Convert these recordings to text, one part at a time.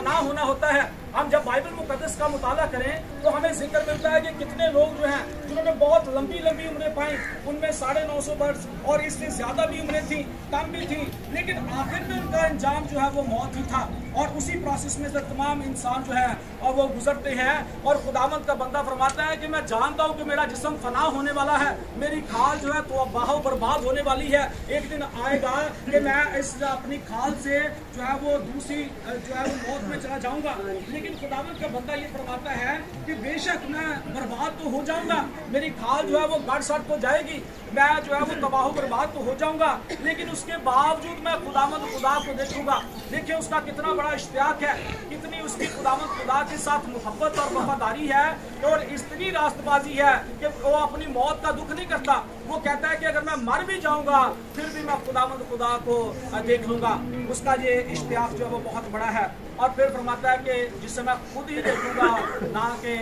फना होना होता है। हम जब बाइबल मुकद्दस का मुताला करें तो हमें जिक्र मिलता है कि कितने लोग जो हैं जिन्होंने बहुत लंबी लंबी उम्रें पाई, उनमें 950 वर्ष और इससे ज्यादा भी उम्रें थी, कम भी थी, लेकिन आखिर में उनका अंजाम जो है वो मौत ही था। और उसी प्रोसेस में से तमाम इंसान जो है और वो गुजरते हैं। और खुदावंद का बंदा फरमाता है कि मैं जानता हूँ कि मेरा जिस्म फना होने वाला है, मेरी खाल जो है तो बाहो बर्बाद होने वाली है। एक दिन आएगा कि मैं इस अपनी खाल से जो है वो दूसरी जो है वो मौत में चला जाऊंगा। लेकिन खुदावंद का बंदा ये फरमाता है कि बेशक मैं बर्बाद तो हो जाऊंगा, मेरी खाल जो है वो गड़ सड़ तो जाएगी, मैं जो है वो तबाह बर्बाद तो हो जाऊंगा, लेकिन उसके बावजूद मैं खुदावंद खुदा को देखूंगा। देखिए उसका कितना बड़ा इश्तियाक है, कितनी उसकी खुदावंद खुदा के साथ मोहब्बत और वफादारी है, और इतनी रास्तबाजी है कि वो अपनी मौत का दुख नहीं करता। वो कहता है कि अगर मैं मर भी जाऊंगा फिर भी मैं खुदावंद खुदा को देख लूंगा। उसका ये इश्तियाक जो है वो बहुत बड़ा है। और फिर फरमाता है कि जिससे मैं खुद ही देखूंगा, ना कि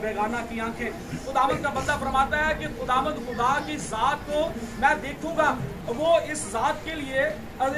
बेगाना की आंखें। खुदावंद का बंदा फरमाता है कि खुदावंद खुदा की जात को मैं देखूंगा। वो इस जात के लिए,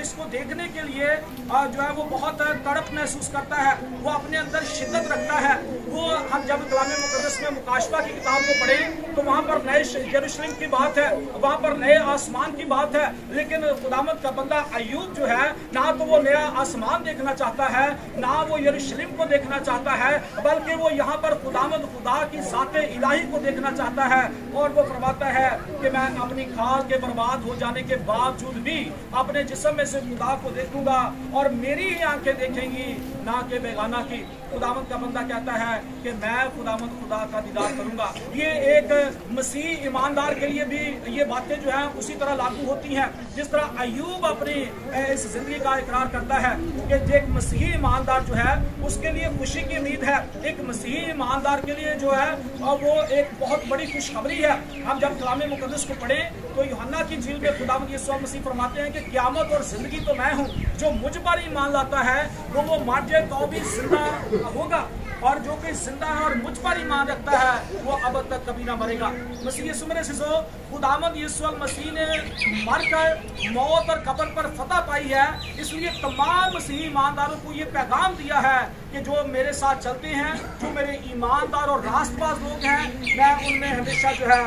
इसको देखने के लिए जो है वो बहुत तड़प महसूस करता है, वो अपने अंदर शिद्दत रखता है। वो हम जब कलाम मुकद्दस में मुकाशफा की किताब को पढ़ें तो वहाँ पर नए यरूशलेम की बात है, वहाँ पर नए आसमान की बात है। लेकिन खुदावंद का बंदा अय्यूब जो है, ना तो वो नया आसमान देखना चाहता है, ना वो यरूशलेम को देखना चाहता है, बल्कि वो यहाँ पर खुदावंद खुदा की ज़ाते इलाही को देखना चाहता है। और वो फरमाता है कि मैं अपनी खाल के बर्बाद हो जाने के बावजूद भी अपने जिस्म में से खुदा को देखूंगा और मेरी ही आंखें देखेंगी, ना कि बेगाना की। खुदावंद का बंदा कहता है कि मैं खुदावंद खुदा का दीदार करूंगा। ये एक मसीह ईमानदार के लिए भी ये बातें जो हैं उसी तरह लागू होती हैं जिस तरह अय्यूब अपनी इस जिंदगी का इकरार करता है कि एक मसीही ईमानदार जो है उसके लिए खुशी की उम्मीद है। एक मसीही ईमानदार के लिए जो है वो एक बहुत बड़ी खुशखबरी है। हम जब कलाम मुकद्दस को पढ़ें तो यूहन्ना की इंजील में खुदावंद यीशु मसीह फरमाते हैं कि क़यामत और जिंदगी तो मैं हूँ, जो मुझ पर ईमान लाता है वो मर जाए तो भी जिंदा होगा, और जो कोई जिंदा है और मुझ पर ईमान रखता है वो अब तक कभी ना मरेगा। मसीह यीशु में सिसो खुदावंद यीशु मसीह ने मरकर मौत और कब्र पर फतह पाई है, इसलिए तमाम मसीही ईमानदारों को ये पैगाम दिया है कि जो मेरे साथ चलते हैं, जो मेरे ईमानदार और रास्तबाज लोग हैं, मैं उनमें हमेशा जो है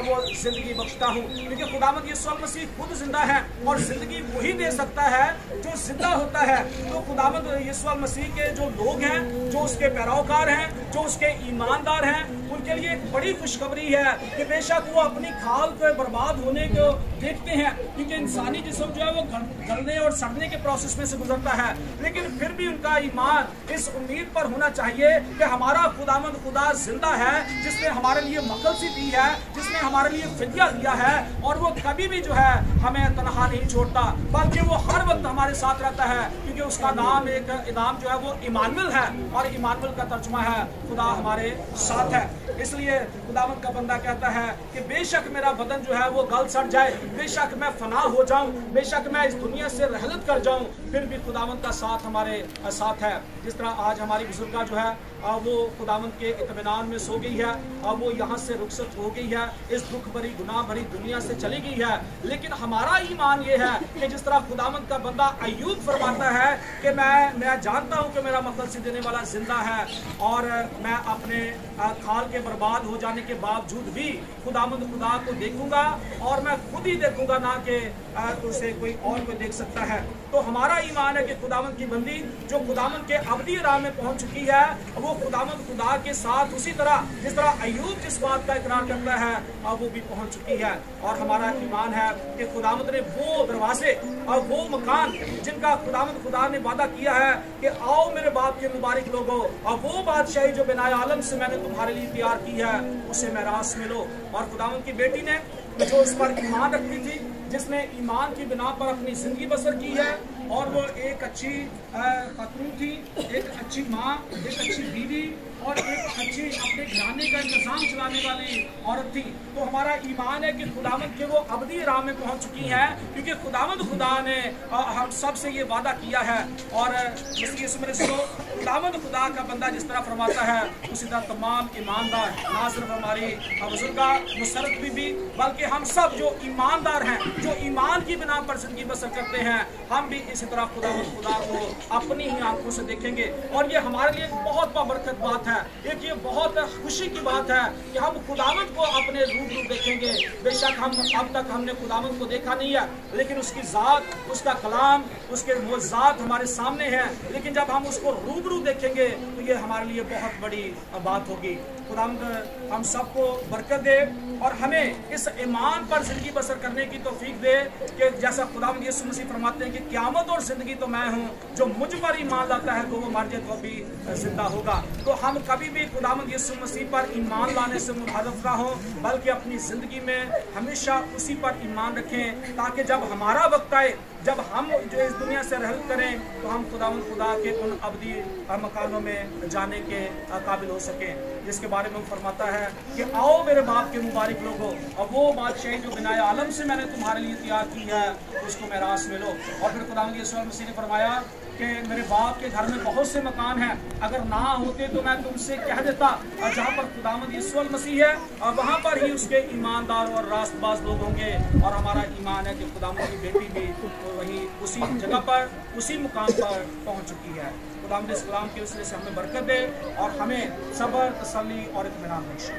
वो जिंदगी बख्शता हूँ। क्योंकि खुदावंद यीशु मसीह खुद जिंदा है और जिंदगी वही दे सकता है जो जिंदा होता है। तो खुदावंद यीशु मसीह के जो लोग हैं, जो उसके पैरोकार हैं, जो उसके ईमानदार हैं, उनके लिए एक बड़ी खुशखबरी है कि बेशक वो अपनी खाल को बर्बाद होने को देखते हैं, क्योंकि इंसानी जिस्म जो है वो गलने और सड़ने के प्रोसेस में से गुजरता है, लेकिन फिर भी उनका ईमान इस उम्मीद पर होना चाहिए कि हमारा खुदावंद खुदा जिंदा है, जिसने हमारे लिए मकलसी दी है, जिसने हमारे लिए फिदिया दिया है, और वो कभी भी जो है हमें तनहा नहीं छोड़ता, बल्कि वो हर वक्त हमारे साथ रहता है। क्योंकि उसका नाम एक नाम जो है वो इमानुएल है, और इमानुएल का तर्जुमा है खुदा हमारे साथ है। इसलिए खुदावंद का बंदा कहता है कि बेशक मेरा बदन जो है वो गल सड़ जाए, बेशक मैं फना हो जाऊं, बेशक मैं इस दुनिया से रहलत कर जाऊं, फिर भी खुदावंद का साथ हमारे साथ है। जिस तरह आज हमारी बुजुर्गा जो है वो खुदावंद के इत्मीनान में सो गई है, वो यहाँ से रुखसत हो गई है, इस दुख भरी गुनाह भरी दुनिया से चली गई है। लेकिन हमारा ईमान ये है कि जिस तरह खुदावंद का बंदा अय्यूब फरमाता है कि मैं जानता हूँ कि मेरा मकलसी देने वाला जिंदा है, और मैं अपने खाल के बर्बाद हो जाने के बावजूद भी खुदावंद खुदा को देखूंगा, और मैं खुद ही देखूंगा, ना कि उसे कोई और को देख सकता है। तो हमारा ईमान है कि खुदावंद की बंदी जो खुदावंद के अबदी राह में पहुंच चुकी है, वो खुदावंद खुदा के साथ उसी तरह जिस तरह अय्यूब जिस बात का इकरार करता है वो भी पहुंच चुकी है। और हमारा ईमान है कि खुदावंद ने वो दरवाजे और वो मकान जिनका खुदावंद खुदा ने वादा किया है कि आओ मेरे बाप के मुबारक लोगों, और वो बादशाही जो बिनाए आलम से मैंने तुम्हारे लिए तैयार की है उसे मेरास में लो। और खुदावंद की बेटी ने जो उस पर ईमान रखती थी, जिसने ईमान की बिना पर अपनी जिंदगी बसर की है, और वो एक अच्छी खातून थी, एक अच्छी माँ, एक अच्छी बीवी, और एक अच्छी अपने घराने का इंतजाम चलाने वाली औरत थी। तो हमारा ईमान है कि खुदावंद के वो अबदी राह में पहुंच चुकी हैं, क्योंकि खुदावंद खुदा ने हम सब से ये वादा किया है। और इसलिए खुदावंद खुदा का बंदा जिस तरह फरमाता है उसी तरह तमाम ईमानदार, ना सिर्फ हमारी बुजुर्गा मुसरत बीबी बल्कि हम सब जो ईमानदार हैं, जो ईमान की बिना पर जिंदगी बसर करते हैं, हम भी इसी तरह खुदावंद खुदा को अपनी ही आंखों से देखेंगे। और ये हमारे लिए एक बहुत बरकत बात है, एक ये बहुत खुशी की बात है कि हम खुदावंद को अपने रूबरू देखेंगे। बेशक हम अब तक हमने खुदावंद को देखा नहीं है, लेकिन उसकी ज़ात, उसका कलाम, उसके वो ज़ात हमारे सामने है, लेकिन जब हम उसको रूबरू देखेंगे तो ये हमारे लिए बहुत बड़ी बात होगी। खुदावंद हम सबको बरकत दे और हमें इस ईमान पर जिंदगी बसर करने की तौफीक दे कि जैसा खुदावंद यीशु मसीह फरमाते हैं कि क़यामत और ज़िंदगी तो मैं हूँ, जो मुझ पर ईमान लाता है तो वो मर जाए तो भी जिंदा होगा। तो हम कभी भी खुदावंद यीशु मसीह पर ईमान लाने से मुखालिफ ना हो, बल्कि अपनी ज़िंदगी में हमेशा उसी पर ईमान रखें, ताकि जब हमारा वक्त आए, जब हम जो इस दुनिया से रहल करें, तो हम खुदावंद खुदा के उन अबदी मकानों में जाने के काबिल हो सकें, जिसके बारे में फरमाता है कि आओ मेरे बाप के मुबारक लोगो, और वो बादशाही जो बिनाए आलम से मैंने तुम्हारे लिए तैयार की है उसको मेरास में लो। और फिर खुदावंद यीशु मसीह ने फरमाया कि मेरे बाप के घर में बहुत से मकान हैं, अगर ना होते तो मैं तुमसे कह देता। और जहाँ पर खुदावंद यीशु मसीह है और वहाँ पर ही उसके ईमानदार और रास्तबाज लोग होंगे। और हमारा ईमान है कि खुदावंद की बेटी भी तो वही उसी जगह पर, उसी मुकाम पर पहुँच चुकी है। खुदावंद इस कलाम के वसीले से हमें बरकत दे और हमें सब्र, तसल्ली और इत्मीनान बख्शे।